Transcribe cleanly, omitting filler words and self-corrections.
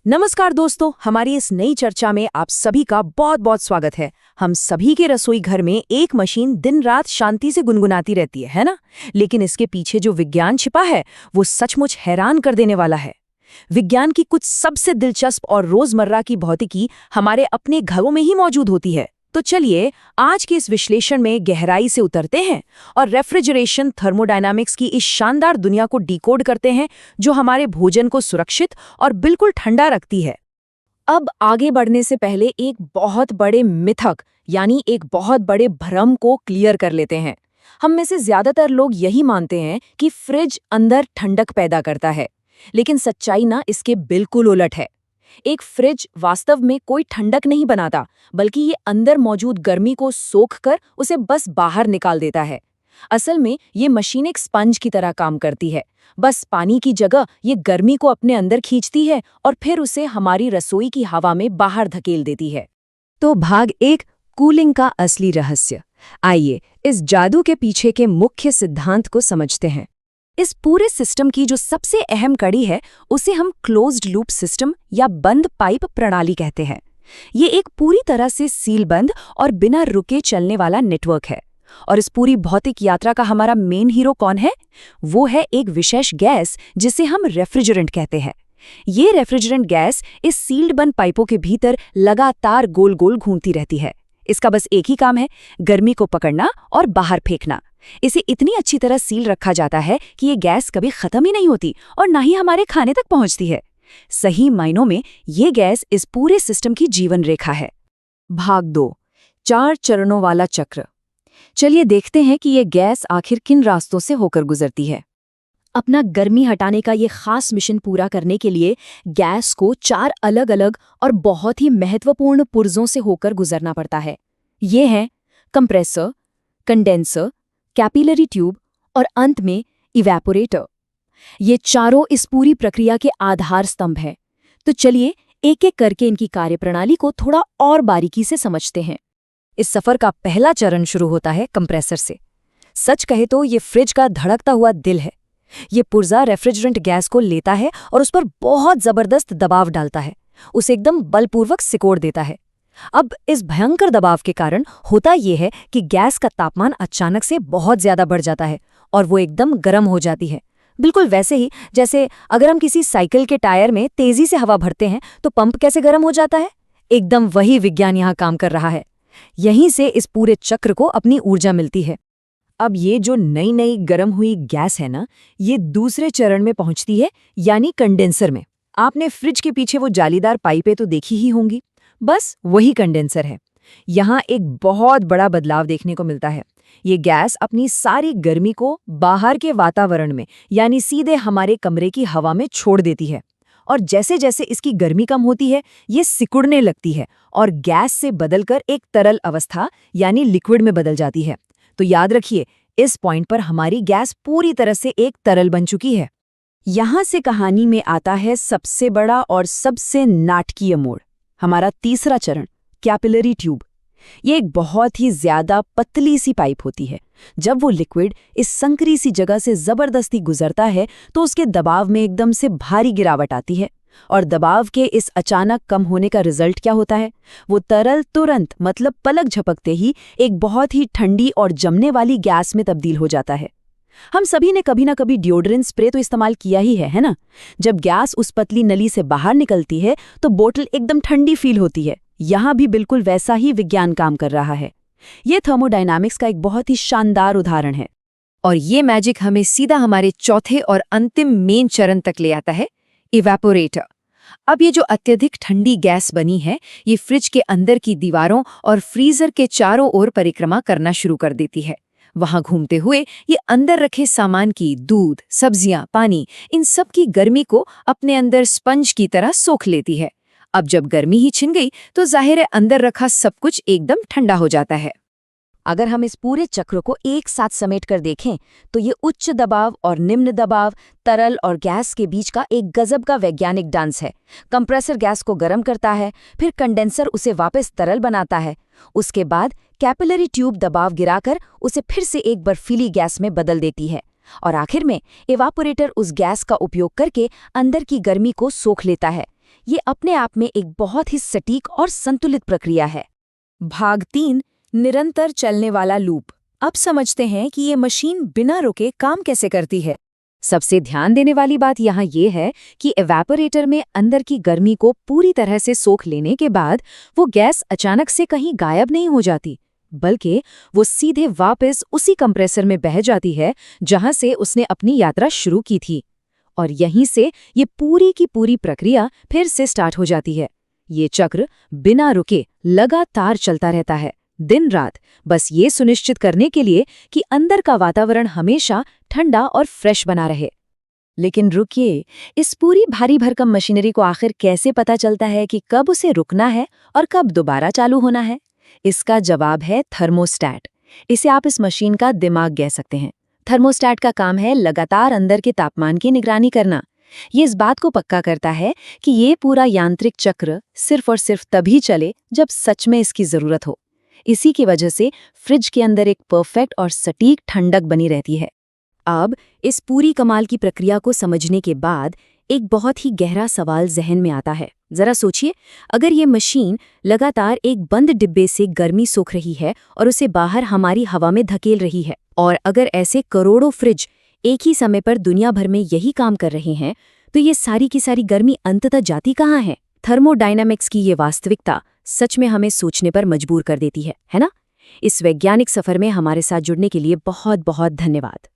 नमस्कार दोस्तों, हमारी इस नई चर्चा में आप सभी का बहुत बहुत स्वागत है। हम सभी के रसोई घर में एक मशीन दिन रात शांति से गुनगुनाती रहती है ना? लेकिन इसके पीछे जो विज्ञान छिपा है वो सचमुच हैरान कर देने वाला है। विज्ञान की कुछ सबसे दिलचस्प और रोजमर्रा की भौतिकी हमारे अपने घरों में ही मौजूद होती है। तो चलिए आज के इस विश्लेषण में गहराई से उतरते हैं और रेफ्रिजरेशन थर्मोडायनामिक्स की इस शानदार दुनिया को डिकोड करते हैं जो हमारे भोजन को सुरक्षित और बिल्कुल ठंडा रखती है। अब आगे बढ़ने से पहले एक बहुत बड़े मिथक यानी एक बहुत बड़े भ्रम को क्लियर कर लेते हैं। हम में से ज्यादातर लोग यही मानते हैं कि फ्रिज अंदर ठंडक पैदा करता है, लेकिन सच्चाई ना इसके बिल्कुल उलट है। एक फ्रिज वास्तव में कोई ठंडक नहीं बनाता, बल्कि ये अंदर मौजूद गर्मी को सोख कर उसे बस बाहर निकाल देता है। असल में ये मशीन एक स्पंज की तरह काम करती है। बस पानी की जगह ये गर्मी को अपने अंदर खींचती है और फिर उसे हमारी रसोई की हवा में बाहर धकेल देती है। तो भाग 1, कूलिंग का असली रहस्य। आइए इस जादू के पीछे के मुख्य सिद्धांत को समझते हैं। इस पूरे सिस्टम की जो सबसे अहम कड़ी है उसे हम क्लोज्ड लूप सिस्टम या बंद पाइप प्रणाली कहते हैं। ये एक पूरी तरह से सीलबंद और बिना रुके चलने वाला नेटवर्क है। और इस पूरी भौतिक यात्रा का हमारा मेन हीरो कौन है? वो है एक विशेष गैस जिसे हम रेफ्रिजरेंट कहते हैं। ये रेफ्रिजरेंट गैस इस सील्ड बंद पाइपों के भीतर लगातार गोल गोल घूमती रहती है। इसका बस एक ही काम है, गर्मी को पकड़ना और बाहर फेंकना। इसे इतनी अच्छी तरह सील रखा जाता है कि ये गैस कभी खत्म ही नहीं होती और ना ही हमारे खाने तक पहुंचती है। सही मायनों में ये गैस इस पूरे सिस्टम की जीवन रेखा है। भाग 2, 4 चरणों वाला चक्र। चलिए देखते हैं कि ये गैस आखिर किन रास्तों से होकर गुजरती है। अपना गर्मी हटाने का ये खास मिशन पूरा करने के लिए गैस को 4 अलग-अलग और बहुत ही महत्वपूर्ण पुर्जों से होकर गुजरना पड़ता है। ये हैं कंप्रेसर, कंडेंसर, कैपिलरी ट्यूब और अंत में इवैपोरेटर। ये चारों इस पूरी प्रक्रिया के आधार स्तंभ हैं। तो चलिए एक एक करके इनकी कार्यप्रणाली को थोड़ा और बारीकी से समझते हैं। इस सफर का पहला चरण शुरू होता है कंप्रेसर से। सच कहे तो ये फ्रिज का धड़कता हुआ दिल है। ये पुर्जा रेफ्रिजरेंट गैस को लेता है और उस पर बहुत जबरदस्त दबाव डालता है, उसे एकदम बलपूर्वक सिकोड़ देता है। अब इस भयंकर दबाव के कारण होता यह है कि गैस का तापमान अचानक से बहुत ज्यादा बढ़ जाता है और वो एकदम गर्म हो जाती है। बिल्कुल वैसे ही जैसे अगर हम किसी साइकिल के टायर में तेजी से हवा भरते हैं तो पंप कैसे गर्म हो जाता है, एकदम वही विज्ञान यहाँ काम कर रहा है। यहीं से इस पूरे चक्र को अपनी ऊर्जा मिलती है। अब ये जो नई नई गर्म हुई गैस है ना, ये दूसरे चरण में पहुंचती है, यानी कंडेंसर में। आपने फ्रिज के पीछे वो जालीदार पाइपें तो देखी ही होंगी, बस वही कंडेंसर है। यहाँ एक बहुत बड़ा बदलाव देखने को मिलता है। ये गैस अपनी सारी गर्मी को बाहर के वातावरण में यानी सीधे हमारे कमरे की हवा में छोड़ देती है और जैसे जैसे इसकी गर्मी कम होती है ये सिकुड़ने लगती है और गैस से बदलकर एक तरल अवस्था यानी लिक्विड में बदल जाती है। तो याद रखिए, इस पॉइंट पर हमारी गैस पूरी तरह से एक तरल बन चुकी है। यहाँ से कहानी में आता है सबसे बड़ा और सबसे नाटकीय मोड़, हमारा तीसरा चरण, कैपिलरी ट्यूब। ये एक बहुत ही ज्यादा पतली सी पाइप होती है। जब वो लिक्विड इस संकरी सी जगह से जबरदस्ती गुजरता है तो उसके दबाव में एकदम से भारी गिरावट आती है और दबाव के इस अचानक कम होने का रिजल्ट क्या होता है? वो तरल तुरंत मतलब पलक झपकते ही एक बहुत ही ठंडी और जमने वाली गैस में तब्दील हो जाता है। हम सभी ने कभी ना कभी डिओड्रेंट स्प्रे तो इस्तेमाल किया ही है ना? जब गैस उस पतली नली से बाहर निकलती है तो बोतल एकदम ठंडी फील होती है। यहाँ भी बिल्कुल वैसा ही विज्ञान काम कर रहा है। ये थर्मोडायनामिक्स का एक बहुत ही शानदार उदाहरण है। और ये मैजिक हमें सीधा हमारे चौथे और अंतिम मेन चरण तक ले आता है, इवैपोरेटर। अब ये जो अत्यधिक ठंडी गैस बनी है ये फ्रिज के अंदर की दीवारों और फ्रीजर के चारों ओर परिक्रमा करना शुरू कर देती है। वहां घूमते हुए ये अंदर रखे सामान की दूध, सब्जियां, पानी, इन सब की गर्मी को अपने अंदर स्पंज की तरह सोख लेती है। अब जब गर्मी ही छिन गई तो जाहिर है अंदर रखा सब कुछ एकदम ठंडा हो जाता है। अगर हम इस पूरे चक्र को एक साथ समेट कर देखें तो ये उच्च दबाव और निम्न दबाव, तरल और गैस के बीच का एक गजब का वैज्ञानिक डांस है। कंप्रेसर गैस को गर्म करता है, फिर कंडेंसर उसे वापस तरल बनाता है, उसके बाद कैपिलरी ट्यूब दबाव गिराकर उसे फिर से एक बर्फीली गैस में बदल देती है और आखिर में इवापोरेटर उस गैस का उपयोग करके अंदर की गर्मी को सोख लेता है। ये अपने आप में एक बहुत ही सटीक और संतुलित प्रक्रिया है। भाग 3, निरंतर चलने वाला लूप। अब समझते हैं कि ये मशीन बिना रुके काम कैसे करती है। सबसे ध्यान देने वाली बात यहाँ ये है कि एवापोरेटर में अंदर की गर्मी को पूरी तरह से सोख लेने के बाद वो गैस अचानक से कहीं गायब नहीं हो जाती, बल्कि वो सीधे वापस उसी कंप्रेसर में बह जाती है जहां से उसने अपनी यात्रा शुरू की थी। और यहीं से ये पूरी की पूरी प्रक्रिया फिर से स्टार्ट हो जाती है। ये चक्र बिना रुके लगातार चलता रहता है, दिन रात, बस ये सुनिश्चित करने के लिए कि अंदर का वातावरण हमेशा ठंडा और फ्रेश बना रहे। लेकिन रुकिए, इस पूरी भारी भरकम मशीनरी को आखिर कैसे पता चलता है कि कब उसे रुकना है और कब दोबारा चालू होना है? इसका जवाब है थर्मोस्टैट। इसे आप इस मशीन का दिमाग कह सकते हैं। थर्मोस्टैट का काम है लगातार अंदर के तापमान की निगरानी करना। ये इस बात को पक्का करता है कि ये पूरा यांत्रिक चक्र सिर्फ और सिर्फ तभी चले जब सच में इसकी जरूरत हो। इसी की वजह से फ्रिज के अंदर एक परफेक्ट और सटीक ठंडक बनी रहती है। अब इस पूरी कमाल की प्रक्रिया को समझने के बाद एक बहुत ही गहरा सवाल जहन में आता है। जरा सोचिए, अगर ये मशीन लगातार एक बंद डिब्बे से गर्मी सोख रही है और उसे बाहर हमारी हवा में धकेल रही है, और अगर ऐसे करोड़ों फ्रिज एक ही समय पर दुनिया भर में यही काम कर रहे हैं, तो ये सारी की सारी गर्मी अंततः जाती कहाँ है? थर्मोडायनामिक्स की ये वास्तविकता सच में हमें सोचने पर मजबूर कर देती है ना? इस वैज्ञानिक सफर में हमारे साथ जुड़ने के लिए बहुत बहुत धन्यवाद।